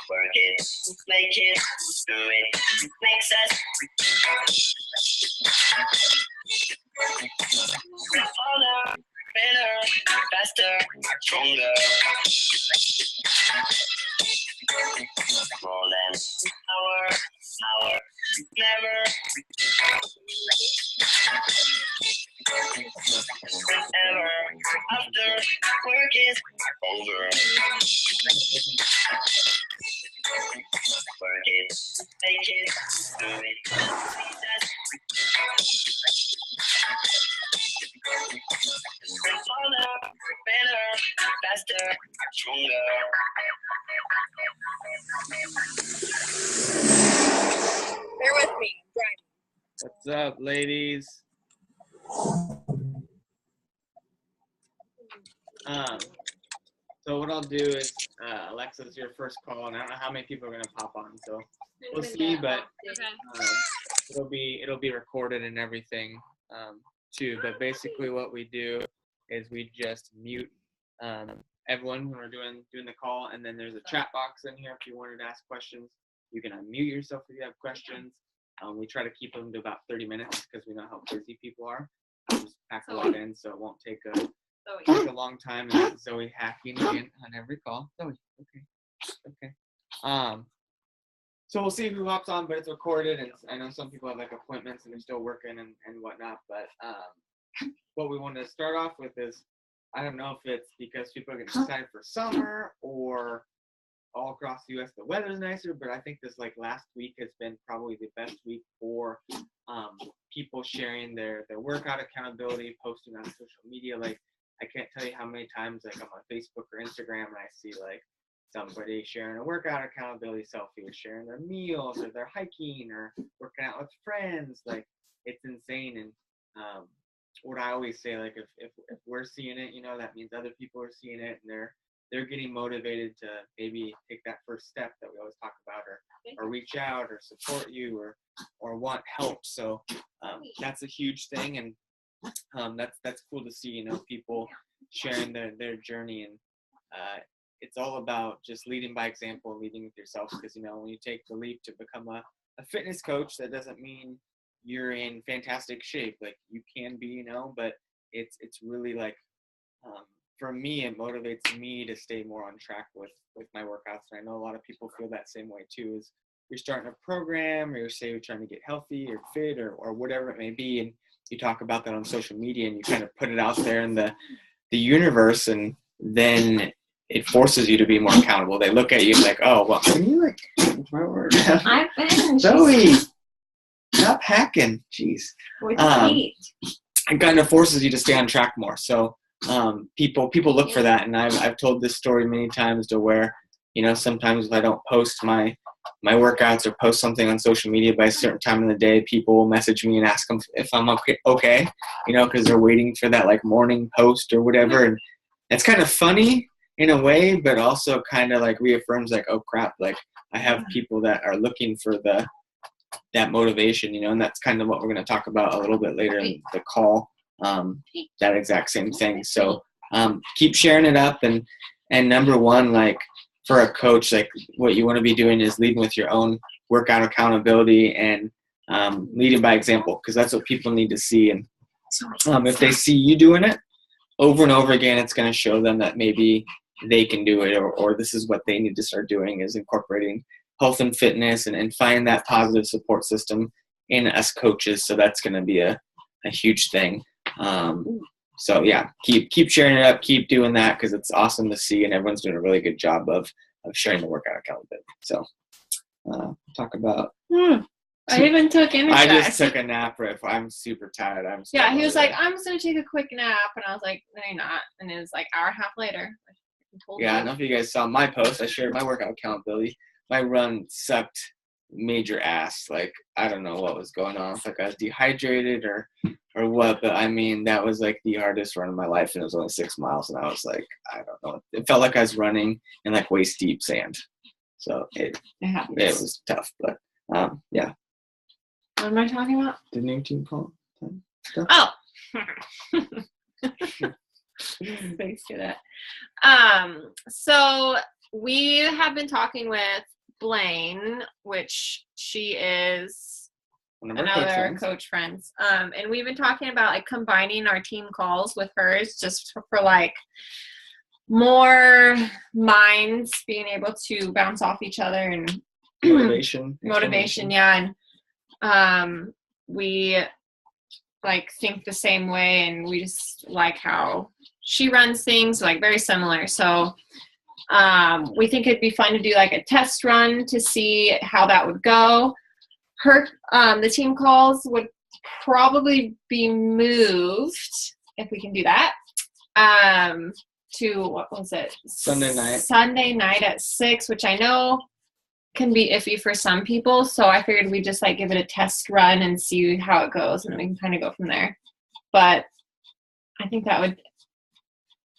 Work it, make it, do it, makes us harder, better, faster, stronger. More than hour, never. Ever after work is over. Work it, make it, do it, harder, better, faster, stronger. Bear with me, I'm driving. What's up, ladies? So what I'll do is, Alexa, it's your first call, and I don't know how many people are gonna pop on, so we'll see. But it'll be recorded and everything too. But basically, what we do is we just mute everyone when we're doing the call, and then there's a chat box in here if you wanted to ask questions. You can unmute yourself if you have questions. We try to keep them to about 30 minutes because we know how busy people are. Just pack a lot in, so it won't take a long time. And Zoe hacking again on every call. Zoe, okay. So we'll see who hops on, but it's recorded, and I know some people have like appointments and they're still working and whatnot. But what we want to start off with is, I don't know if it's because people are getting excited for summer or all across the U.S. the weather's nicer, but I think this like last week has been probably the best week for people sharing their workout accountability, posting on social media. Like, I can't tell you how many times like I'm on Facebook or Instagram and I see like somebody sharing a workout accountability selfie, or sharing their meals, or they're hiking, or working out with friends. Like, it's insane. And what I always say, like, if we're seeing it, you know, that means other people are seeing it, and they're getting motivated to maybe take that first step that we always talk about, or reach out, or support you, or want help. So that's a huge thing, and that's cool to see, you know, people sharing their journey. And it's all about just leading by example, leading with yourself, because, you know, when you take the leap to become a fitness coach, that doesn't mean you're in fantastic shape. Like, you can be, you know, but it's really like, for me, it motivates me to stay more on track with my workouts. And I know a lot of people feel that same way too. Is you're starting a program, or you're trying to get healthy or fit, or whatever it may be, and you talk about that on social media, and you kind of put it out there in the universe, and then it forces you to be more accountable. They look at you like, oh, well, can you like my word? I finished. Zoe, stop hacking. Jeez. With heat. It kind of forces you to stay on track more. So people look for that, and I've told this story many times, to where, you know, sometimes if I don't post my workouts or post something on social media by a certain time of the day, people will message me and ask them if I'm okay, you know, because they're waiting for that like morning post or whatever. And it's kind of funny in a way, but also kind of like reaffirms like, oh crap, like I have people that are looking for that motivation, you know. And that's kind of what we're going to talk about a little bit later in the call, that exact same thing. So keep sharing it up, and number one, like, for a coach, like, what you want to be doing is leading with your own workout accountability, and leading by example, because that's what people need to see. And if they see you doing it over and over again, it's going to show them that maybe they can do it, or this is what they need to start doing, is incorporating health and fitness, and find that positive support system in us coaches. So that's going to be a huge thing. So yeah, keep sharing it up, keep doing that, because it's awesome to see, and everyone's doing a really good job of sharing the workout accountability. So talk about I even took image I shots. just took a nap right before. I'm super tired. Yeah, he was like, I'm just going to take a quick nap. And I was like, no, you're not. And it was like hour and a half later. Yeah, I don't know if you guys saw my post. I shared my workout accountability. My run sucked major ass. Like, I don't know what was going on. It's like I was dehydrated or what. But, I mean, that was, like, the hardest run of my life. And it was only 6 miles. And I was like, I don't know. It felt like I was running in, like, waist-deep sand. So it was tough. But, yeah. What am I talking about? The new team call. Stuff. Oh. Thanks for that. So we have been talking with Blaine, which she is another coach friends. And we've been talking about like combining our team calls with hers just for like more minds being able to bounce off each other and motivation. Yeah. And we like think the same way, and we just like how she runs things, like very similar. So we think it'd be fun to do like a test run to see how that would go. Her the team calls would probably be moved if we can do that to, what was it, Sunday night at 6, which I know can be iffy for some people, so I figured we'd just like give it a test run and see how it goes, and then we can kind of go from there. But I think that would,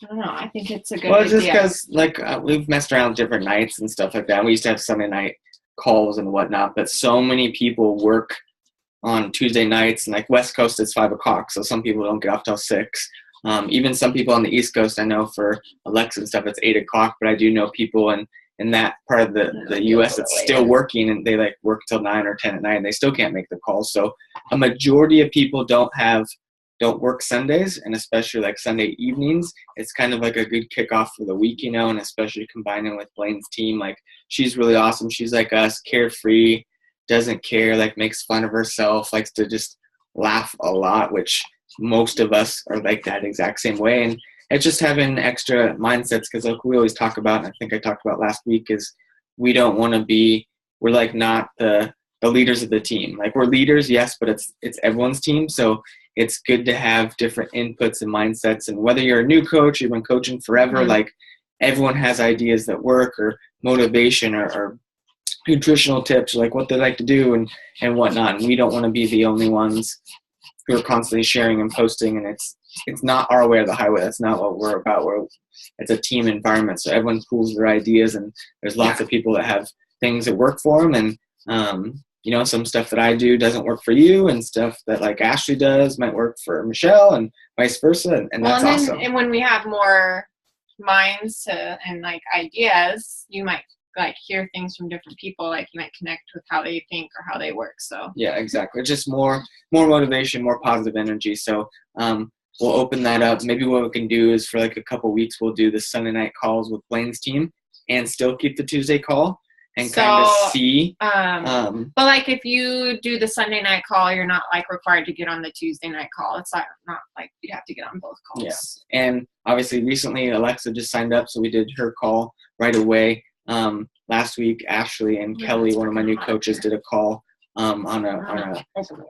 I don't know, I think it's a good idea. Well, just because like we've messed around with different nights and stuff like that. We used to have Sunday night calls and whatnot, but so many people work on Tuesday nights, and like West Coast it's 5 o'clock, so some people don't get off till 6. Even some people on the East Coast, I know for Alexa and stuff, it's 8 o'clock, but I do know people in that part of the U.S. that's still working, and they like work till 9 or 10 at night, and they still can't make the calls. So a majority of people don't work Sundays, and especially like Sunday evenings. It's kind of like a good kickoff for the week, and especially combining with Blaine's team. Like, she's really awesome. She's like us, carefree, doesn't care, like makes fun of herself, likes to just laugh a lot, which most of us are like that exact same way. And it's just having extra mindsets, because like we always talk about, and I think I talked about last week, is we don't want to be, we're like not the leaders of the team. Like, we're leaders, yes, but it's everyone's team. So it's good to have different inputs and mindsets. And whether you're a new coach, you've been coaching forever, like everyone has ideas that work, or motivation, or nutritional tips, like what they like to do and whatnot. And we don't want to be the only ones who are constantly sharing and posting, and it's not our way or the highway. That's not what we're about. It's a team environment, so everyone pools their ideas, and there's lots of people that have things that work for them, and some stuff that I do doesn't work for you, and stuff that like Ashley does might work for Michelle, and vice versa, and that's awesome. And when we have more minds and like ideas, you might like hear things from different people, like you might connect with how they think or how they work. So yeah, exactly. Just more motivation, more positive energy. So we'll open that up. Maybe what we can do is for like a couple weeks, we'll do the Sunday night calls with Blaine's team and still keep the Tuesday call and kind of see. But like if you do the Sunday night call, you're not like required to get on the Tuesday night call. It's not like you'd have to get on both calls. Yeah. And obviously recently Alexa just signed up, so we did her call right away. Last week, Ashley and Kelly, one of my new coaches, did a call on a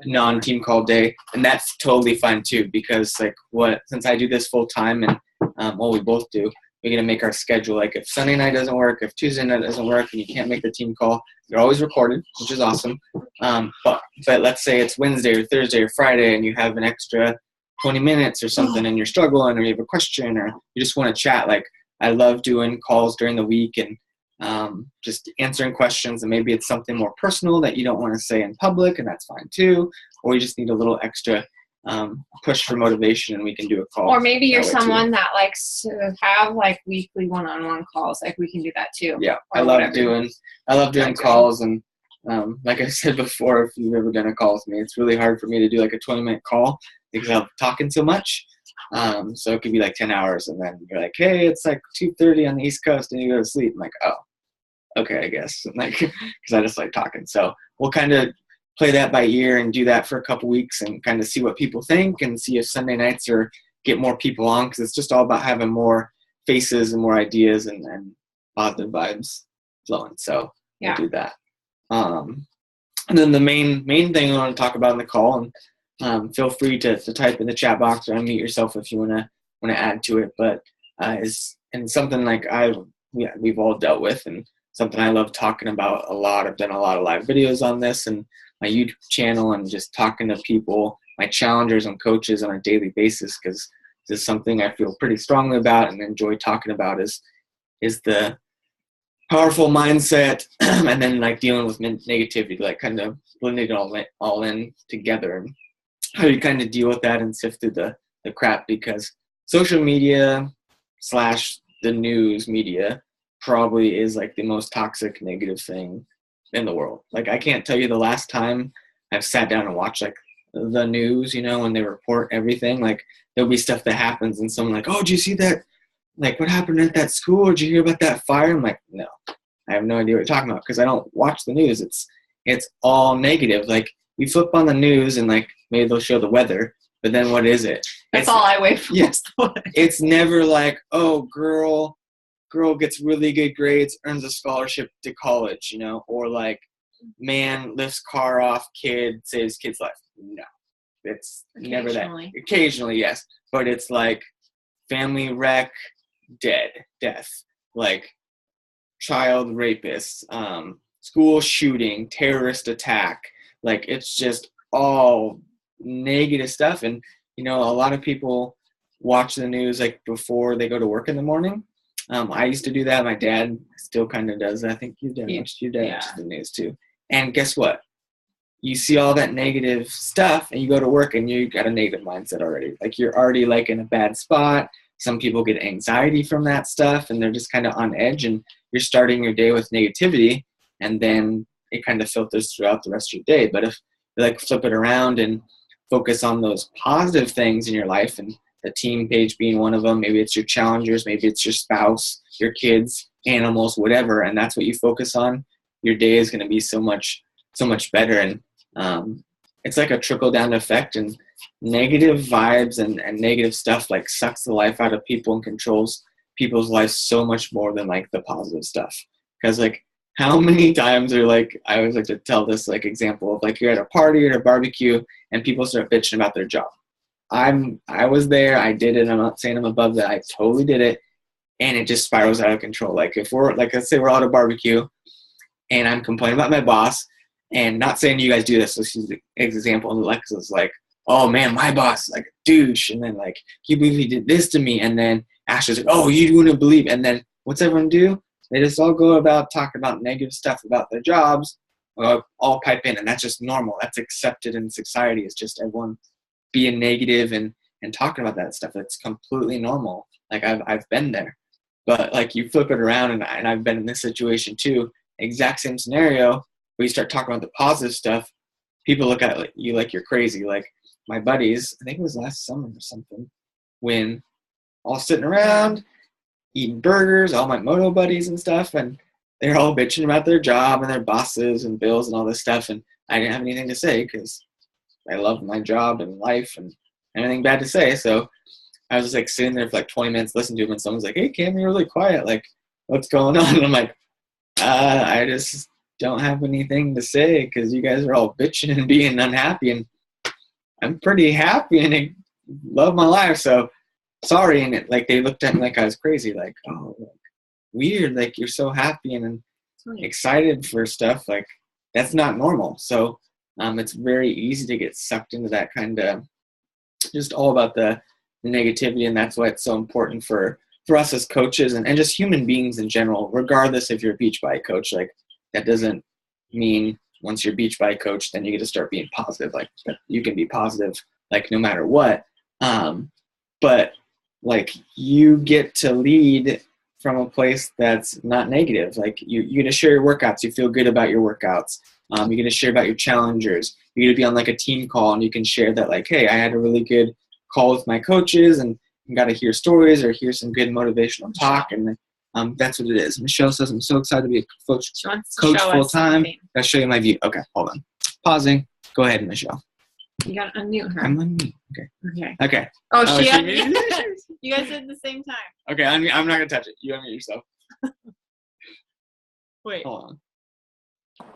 non-team call day, and that's totally fine too, because like since I do this full time, and we both do, we're gonna make our schedule. Like if Sunday night doesn't work, if Tuesday night doesn't work, and you can't make the team call, they're always recorded, which is awesome. But let's say it's Wednesday or Thursday or Friday, and you have an extra 20 minutes or something, and you're struggling, or you have a question, or you just want to chat. Like, I love doing calls during the week and just answering questions, and maybe it's something more personal that you don't want to say in public, and that's fine too, or you just need a little extra push for motivation, and we can do a call. Or maybe you're someone that likes to have like weekly one-on-one calls, like we can do that too. Yeah, I love doing calls, and like I said before, if you've ever done a call with me, it's really hard for me to do like a 20-minute call because I'm talking so much. So it could be like 10 hours, and then you're like, hey, it's like 2:30 on the East Coast, and you go to sleep. I'm like, oh, okay, I guess. Like, because I just like talking. So we'll kind of play that by ear and do that for a couple weeks and kind of see what people think, and see if Sunday nights get more people on, because it's just all about having more faces and more ideas and positive vibes flowing. So we'll do that. And then the main thing I want to talk about in the call, and feel free to type in the chat box or unmute yourself if you want to add to it, but is and something like we've all dealt with, and something I love talking about a lot. I've done a lot of live videos on this and my YouTube channel, and just talking to people, my challengers and coaches on a daily basis, because this is something I feel pretty strongly about and enjoy talking about is the powerful mindset and then like dealing with negativity, like kind of blending it all in together, and how you kind of deal with that and sift through the crap, because social media / the news media probably is like the most toxic negative thing in the world. Like I can't tell you the last time I've sat down and watched like the news, when they report everything. Like there'll be stuff that happens and someone like, oh, did you see that? Like what happened at that school? Did you hear about that fire? I'm like, no, I have no idea what you're talking about, because I don't watch the news. It's all negative. Like you flip on the news and like maybe they'll show the weather, but then what is it? That's all I wait for. Yes. It's never like, oh, girl gets really good grades, earns a scholarship to college, or like man lifts car off kid, saves kid's life. No, it's never that. Occasionally, yes, but it's like family wreck, death, like child rapists, school shooting, terrorist attack. Like it's just all negative stuff. And a lot of people watch the news like before they go to work in the morning. I used to do that. My dad still kind of does that. I think your dad watches the news too. And guess what? You see all that negative stuff and you go to work and you got a negative mindset already. Like you're already like in a bad spot. Some people get anxiety from that stuff and they're just kind of on edge, and you're starting your day with negativity, and then it kind of filters throughout the rest of your day. But if you like flip it around and focus on those positive things in your life, and the team page being one of them, maybe it's your challengers, maybe it's your spouse, your kids, animals, whatever, and that's what you focus on, your day is going to be so much better. And it's like a trickle down effect, and negative vibes and negative stuff like sucks the life out of people and controls people's lives so much more than like the positive stuff. Because like how many times are like, I always like to tell this like example of like you're at a party or at a barbecue and people start bitching about their job. I was there, I did it, I'm not saying I'm above that, I totally did it, and it just spirals out of control. Like if we're like, let's say we're all at a barbecue and I'm complaining about my boss, and not saying you guys do this, let's use the example, and Alexa's like, oh man, my boss is like a douche, and then like, can you believe he did this to me? And then Ashley's like, oh, you wouldn't believe. And then what's everyone do? They just all go about talking about negative stuff about their jobs, all pipe in, and that's just normal. That's accepted in society. It's just everyone being negative and talking about that stuff. That's completely normal. Like I've been there. But like you flip it around, and I've been in this situation too, exact same scenario, where you start talking about the positive stuff, people look at you like you're crazy. Like my buddies, I think it was last summer or something, when all sitting around eating burgers, all my moto buddies and stuff, and they're all bitching about their job and their bosses and bills and all this stuff, and I didn't have anything to say because I love my job and life and anything bad to say. So I was just like sitting there for like 20 minutes listening to them, and someone's like, hey Cam, you're really quiet, like what's going on? And I'm like, I just don't have anything to say because you guys are all bitching and being unhappy, and I'm pretty happy and I love my life, so sorry. And it, like they looked at me like I was crazy, like, oh, like, weird, like you're so happy and excited for stuff, like that's not normal. So it's very easy to get sucked into that kind of just all about the negativity, and that's why it's so important for us as coaches and just human beings in general, regardless if you're a beach bike coach. Like that doesn't mean once you're a beach bike coach then you get to start being positive. Like you can be positive like no matter what, but like you get to lead from a place that's not negative. Like you get to share your workouts, you feel good about your workouts, you get to share about your challengers, you get to be on like a team call and you can share that like, hey, I had a really good call with my coaches and you got to hear stories or hear some good motivational talk. And that's what it is. Michelle says, I'm so excited to be a coach full time. I'll show you my view. Okay, hold on. Pausing. Go ahead, Michelle. You got to unmute her. I'm unmute. Okay. Oh, she unmuted. You guys did it at the same time. Okay, I'm not going to touch it. You unmute yourself. Wait. Hold on.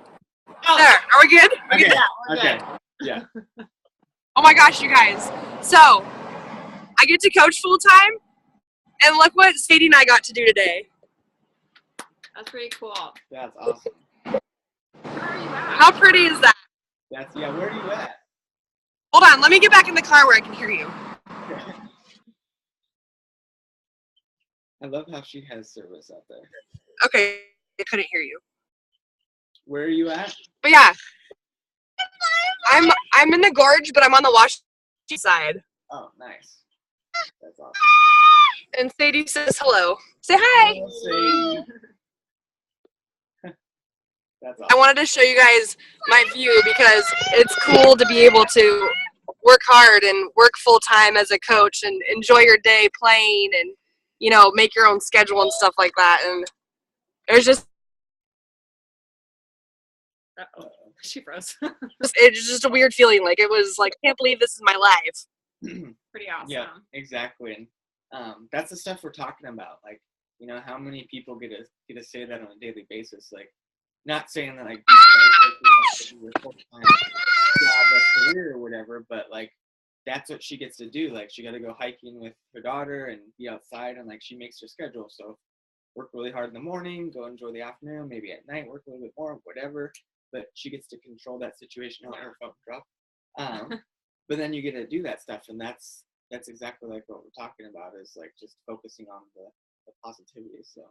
Oh, there. Are we good? Okay. Yeah, we're Okay. good. Yeah. Oh my gosh, you guys. So, I get to coach full time, and look what Sadie and I got to do today. That's pretty cool. That's awesome. Where are you at? How pretty is that? That's yeah. Where are you at? Hold on, let me get back in the car where I can hear you. I love how she has service out there. Okay, I couldn't hear you. Where are you at? But yeah, I'm in the gorge, but I'm on the Washington side. Oh, nice. That's awesome. And Sadie says hello. Say hi. Oh, Sadie. That's I awesome. wanted to show you guys my view because it's cool to be able to work hard and work full time as a coach and enjoy your day playing and, you know, make your own schedule and stuff like that. And there's just, Uh-oh. She froze. it's just a weird feeling. Like it was like, I can't believe this is my life. Pretty awesome. Yeah, exactly. And that's the stuff we're talking about. Like, you know, how many people get to say that on a daily basis? Like, not saying that like have to do a full-time job or career or whatever, but like that's what she gets to do. Like, she got to go hiking with her daughter and be outside, and like she makes her schedule. So work really hard in the morning, go enjoy the afternoon, maybe at night work a little bit more, whatever. But she gets to control that situation. Oh, her phone dropped. But then you get to do that stuff, and that's exactly like what we're talking about, is like just focusing on the positivity. So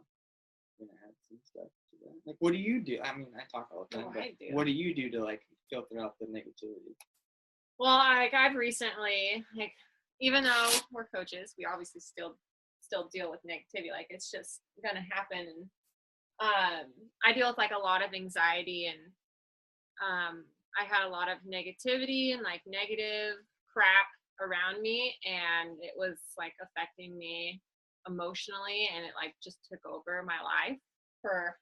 I'm gonna add some stuff to that. Like, what do you do? I mean, I talk all the time, but what do you do to like filter out the negativity? Well, like I've recently, like, even though we're coaches, we obviously still deal with negativity. Like, it's just gonna happen. And I deal with like a lot of anxiety, and I had a lot of negativity and like negative crap around me, and it was like affecting me emotionally, and it like just took over my life for a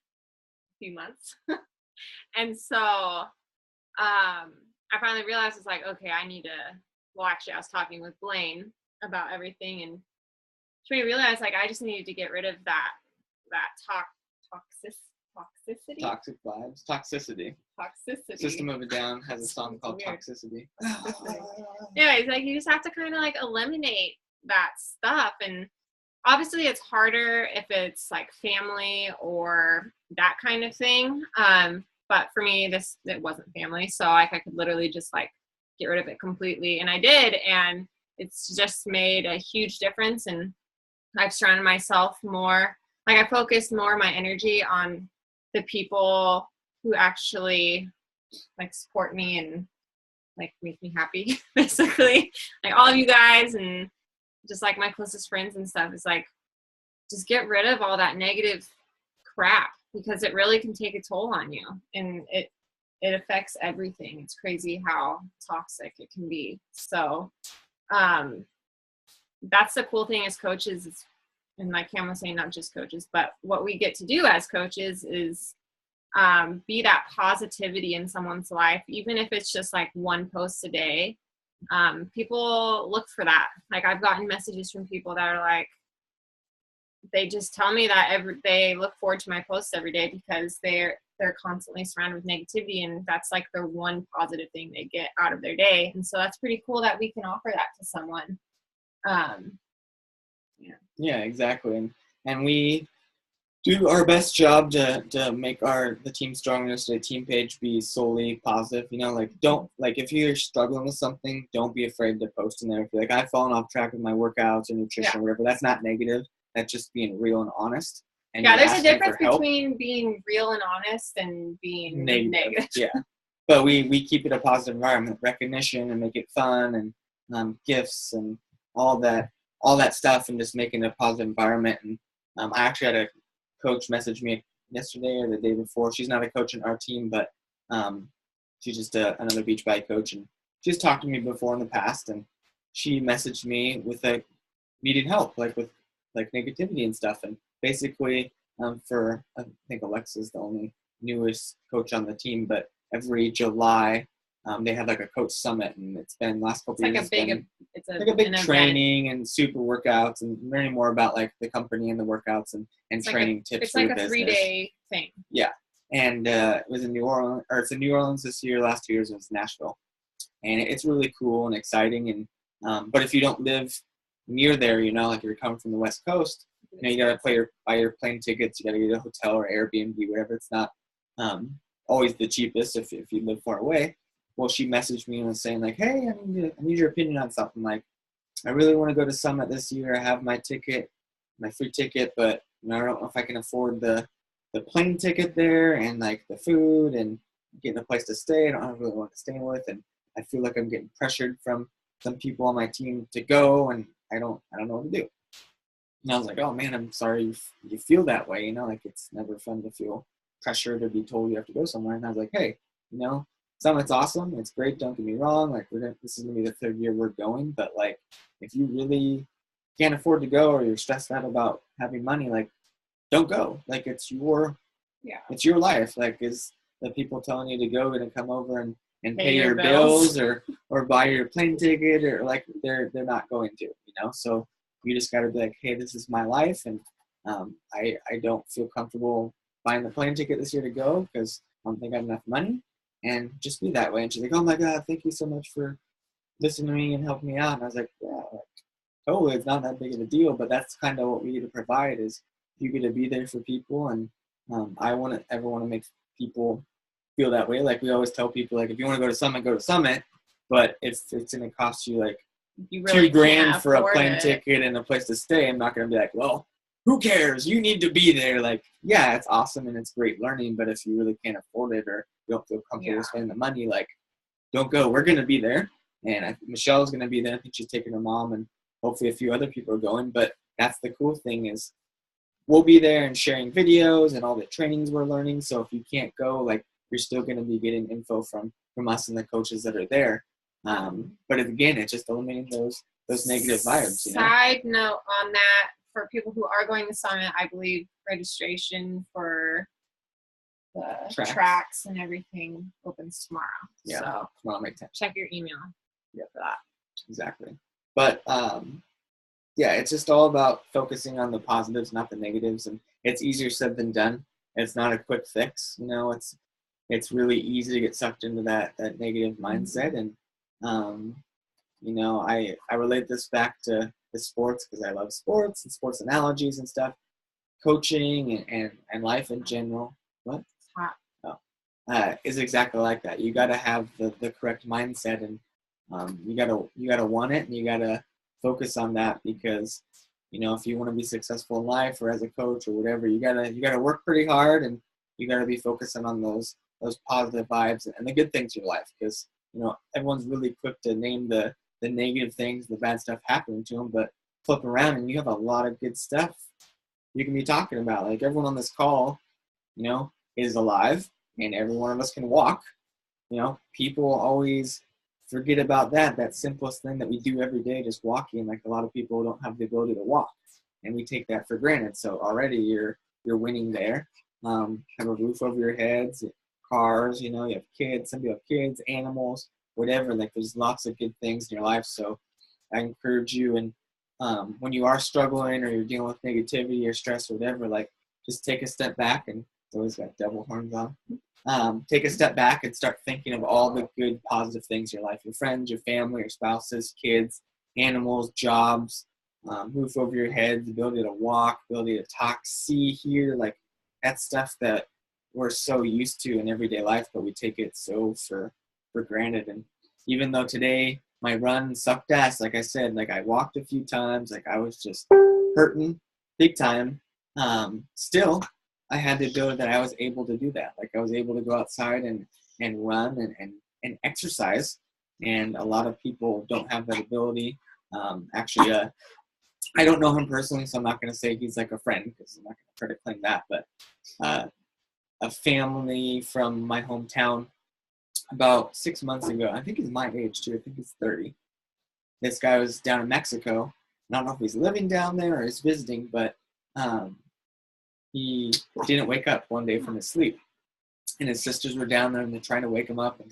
few months. And so I finally realized, it's like, okay, I need to, well, actually I was talking with Blaine about everything, and she made me realize like I just needed to get rid of that toxicity. Toxic vibes, toxicity. System of a Down has a song called Toxicity. Anyways, like you just have to kind of like eliminate that stuff, and obviously it's harder if it's like family or that kind of thing. But for me, it wasn't family, so like I could literally just like get rid of it completely, and I did, and it's just made a huge difference. And I've surrounded myself more, like I focused more of my energy on the people who actually like support me and like make me happy, basically. Like all of you guys and just like my closest friends and stuff. Is like, just get rid of all that negative crap, because it really can take a toll on you, and it affects everything. It's crazy how toxic it can be. So that's the cool thing as coaches, and like Cam was saying, not just coaches, but what we get to do as coaches is be that positivity in someone's life, even if it's just like one post a day. People look for that. Like I've gotten messages from people that are like, they just tell me that they look forward to my posts every day because they're constantly surrounded with negativity, and that's like their one positive thing they get out of their day. And so that's pretty cool that we can offer that to someone. Yeah, exactly. And we do our best job to make the Team Strong Yesterday team page be solely positive. You know, like don't, like if you're struggling with something, don't be afraid to post in there. If you're like, I've fallen off track with my workouts or nutrition or whatever, that's not negative. That's just being real and honest. And yeah, there's a difference between being real and honest and being negative. Yeah. But we keep it a positive environment, recognition, and make it fun, and gifts and all that stuff, and just making it a positive environment. And I actually had a coach message me yesterday or the day before. She's not a coach in our team, but she's just another beach bike coach, and she's talked to me before in the past, and she messaged me with needing help, like with like negativity and stuff. And basically for, I think Alexa's the only newest coach on the team, but every July they have like a coach summit, and it's been last couple years. It's like a big training and super workouts, and learning more about like the company and the workouts and training tips. It's like a 3-day thing. Yeah. And it was in New Orleans, or it's in New Orleans this year. Last 2 years it was Nashville, and it's really cool and exciting. And but if you don't live near there, like if you're coming from the West Coast, you gotta buy your plane tickets. You gotta get a hotel or Airbnb, whatever. It's not always the cheapest if you live far away. Well, she messaged me and was saying like, hey, I need your opinion on something. Like, I really want to go to Summit this year. I have my ticket, my free ticket, but I don't know if I can afford the plane ticket there and like the food and getting a place to stay. I don't really want to stay with, and I feel like I'm getting pressured from some people on my team to go, and I don't know what to do. And I was like, oh man, I'm sorry you feel that way. Like it's never fun to feel pressured or be told you have to go somewhere. And I was like, hey, Summit's awesome. It's great. Don't get me wrong. Like this is gonna be the 3rd year we're going, but like if you really can't afford to go or you're stressed out about having money, like don't go. Like it's your life. Like is the people telling you to go going to come over and pay your bills or buy your plane ticket, or like they're not going to, so you just got to be like, hey, this is my life, and I don't feel comfortable buying the plane ticket this year to go because I don't think I have enough money, and just be that way. And she's like, oh my God, thank you so much for listening to me and helping me out. And I was like, yeah, like, totally, it's not that big of a deal, but that's kind of what we get to provide is you get to be there for people. And I want to make people feel that way. Like we always tell people, like if you want to go to Summit, but if it's going to cost you like you really $2,000 for a plane ticket and a place to stay, I'm not going to be like, well, who cares? You need to be there. Like, yeah, it's awesome and it's great learning, but if you really can't afford it or you don't feel comfortable spending the money, like, don't go. We're going to be there, and Michelle's going to be there. I think she's taking her mom, and hopefully a few other people are going. But that's the cool thing is we'll be there and sharing videos and all the trainings we're learning. So if you can't go, like, you're still going to be getting info from us and the coaches that are there. But again, it's just eliminating those negative vibes. Side note on that, for people who are going to Summit, I believe registration for the tracks and everything opens tomorrow. Yeah, so tomorrow May 10th. Check your email. For that. Exactly. But yeah, it's just all about focusing on the positives, not the negatives, and it's easier said than done. It's not a quick fix. It's really easy to get sucked into that negative mindset, and I relate this back to the sports because I love sports and sports analogies and stuff, coaching and life in general. What? Is exactly like that. You got to have the correct mindset, and you gotta want it, and you gotta focus on that because if you want to be successful in life or as a coach or whatever, you gotta work pretty hard, and you gotta be focusing on those positive vibes and the good things in your life because everyone's really quick to name the negative things, the bad stuff happening to them, but flip around and you have a lot of good stuff you can be talking about. Like everyone on this call, is alive, and every one of us can walk. People always forget about that simplest thing that we do every day, just walking. Like a lot of people don't have the ability to walk, and we take that for granted. So already you're winning there. Have a roof over your heads, cars, you have kids, some people have kids, animals, whatever. Like there's lots of good things in your life. So I encourage you, and when you are struggling or you're dealing with negativity or stress or whatever, like just take a step back, and it's always got devil horns on. Take a step back and start thinking of all the good, positive things in your life, your friends, your family, your spouses, kids, animals, jobs, roof over your head, the ability to walk, ability to talk, see, hear, like that stuff that we're so used to in everyday life, but we take it so for granted. And even though today my run sucked ass, like I said, like I walked a few times, like I was just hurting big time, still I had the ability that I was able to do that. Like I was able to go outside and run and exercise. And a lot of people don't have that ability. Actually, I don't know him personally, so I'm not going to say he's like a friend because I'm not going to try to claim that. But a family from my hometown about 6 months ago, I think he's my age too. I think he's 30. This guy was down in Mexico. I don't know if he's living down there or he's visiting, but he didn't wake up one day from his sleep. And his sisters were down there, and they're trying to wake him up, and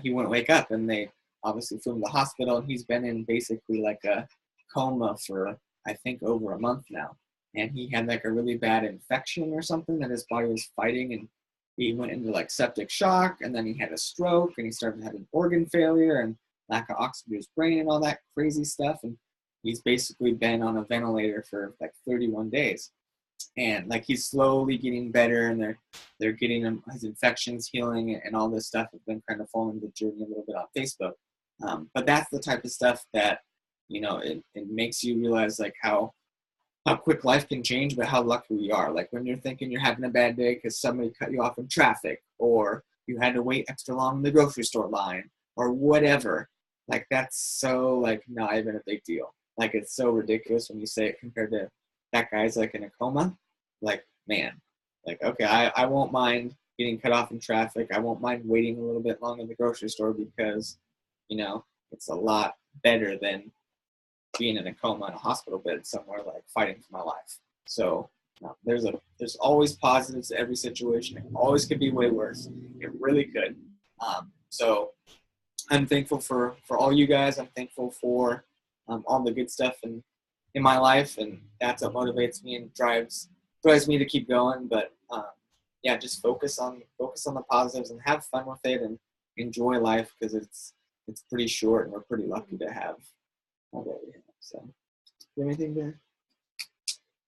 he wouldn't wake up. And they obviously flew him to the hospital, and he's been in basically like a coma for, I think, over a month now. and he had like a really bad infection or something that his body was fighting, and he went into like septic shock, and then he had a stroke, and he started having organ failure and lack of oxygen to his brain and all that crazy stuff. And he's basically been on a ventilator for like 31 days. And like he's slowly getting better, and they're getting him, his infections healing, and all this stuff. I've been kind of following the journey a little bit on Facebook. But that's the type of stuff that, you know, it makes you realize like how quick life can change, but how lucky we are. Like when you're thinking you're having a bad day because somebody cut you off in traffic, or you had to wait extra long in the grocery store line, or whatever. Like that's so like not even a big deal. Like it's so ridiculous when you say it compared to that guy's like in a coma. Like, man, like, okay, I won't mind getting cut off in traffic. I won't mind waiting a little bit long in the grocery store because, you know, it's a lot better than being in a coma in a hospital bed somewhere, like fighting for my life. So there's always positives to every situation. It always could be way worse. It really could. So I'm thankful for all you guys. I'm thankful for all the good stuff in my life, and that's what motivates me and drives me to keep going. But yeah, just focus on the positives and have fun with it and enjoy life, because it's pretty short, and we're pretty lucky to have all that we have. So, anything to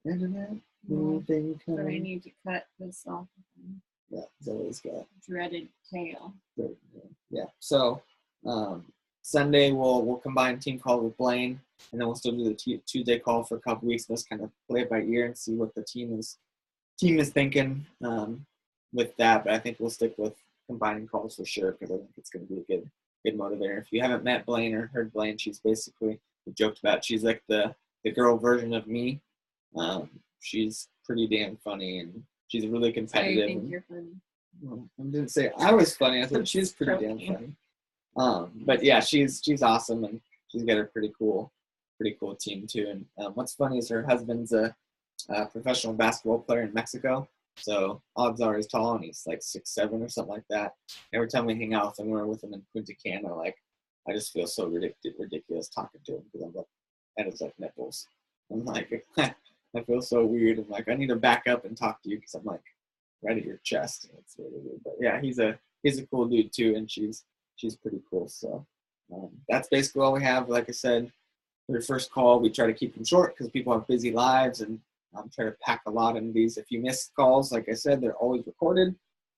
add to that? Anything? But I need to cut this off. Yeah, Zoe's got Dreaded tail. Yeah. So Sunday we'll combine team call with Blaine, and then we'll still do the Tuesday call for a couple weeks. Let's kind of play it by ear and see what the team is thinking with that. But I think we'll stick with combining calls for sure, because I think it's going to be a good motivator. If you haven't met Blaine or heard Blaine, she's basically, we joked about, she's like the girl version of me. She's pretty damn funny, and she's really competitive. I think you're funny. Well, I didn't say I was funny. I thought she's pretty damn funny. But yeah, she's awesome, and she's got a pretty cool team too. And what's funny is her husband's a professional basketball player in Mexico. So odds are he's tall, and he's like 6'7" or something like that. Every time we hang out with him, we're with him in Punta Cana, like I just feel so ridiculous talking to him, because I'm like, that is like nipples. I'm like, I feel so weird. I'm like, I need to back up and talk to you, because I'm like right at your chest. It's really weird. But yeah, he's a cool dude too, and she's pretty cool. So that's basically all we have. Like I said, for your first call, we try to keep them short because people have busy lives, and try to pack a lot into these. If you miss calls, like I said, they're always recorded.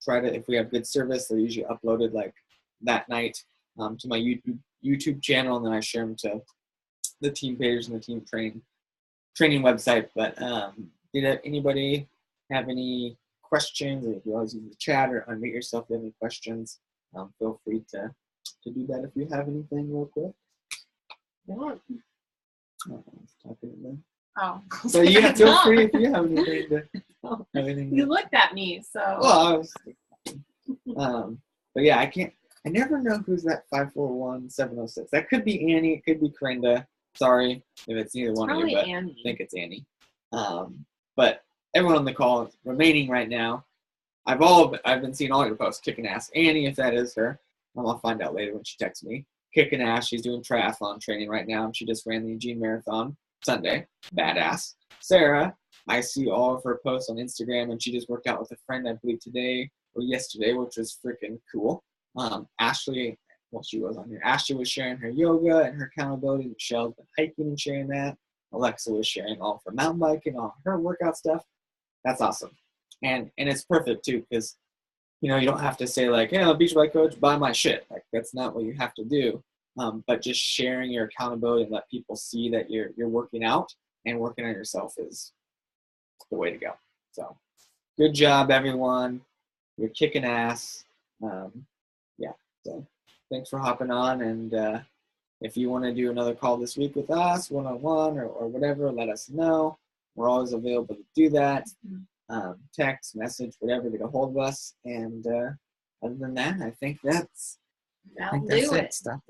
If we have good service, they're usually uploaded like that night to my YouTube channel, and then I share them to the team page and the team training website. But did anybody have any questions? Or if you always use the chat or unmute yourself if you have any questions, feel free to do that if you have anything real quick. Yeah. Oh. So yeah, feel free if you have anything. You looked at me, so. Well, but yeah, I never know who's that 541-706. That could be Annie. It could be Corinda. Sorry if it's neither one of you, but Annie. I think it's Annie. But everyone on the call remaining right now, I've been seeing all your posts kicking ass. Annie, if that is her, I'll find out later when she texts me. Kicking ass. She's doing triathlon training right now, and she just ran the Eugene Marathon Sunday. Badass. Sarah, I see all of her posts on Instagram, and she just worked out with a friend, I believe today or yesterday, which was freaking cool. Ashley, well, she was on here. Ashley was sharing her yoga and her accountability. Michelle's been hiking and sharing that. Alexa was sharing all of her mountain biking, all her workout stuff. That's awesome. And it's perfect too, because you don't have to say like, beach bike coach, buy my shit. Like that's not what you have to do. But just sharing your accountability and let people see that you're working out and working on yourself is the way to go. So good job, everyone. You're kicking ass. Yeah. So thanks for hopping on. And if you want to do another call this week with us, one-on-one or whatever, let us know. We're always available to do that. Text, message, whatever, get a hold of us. And other than that, I think that's it. Stuff.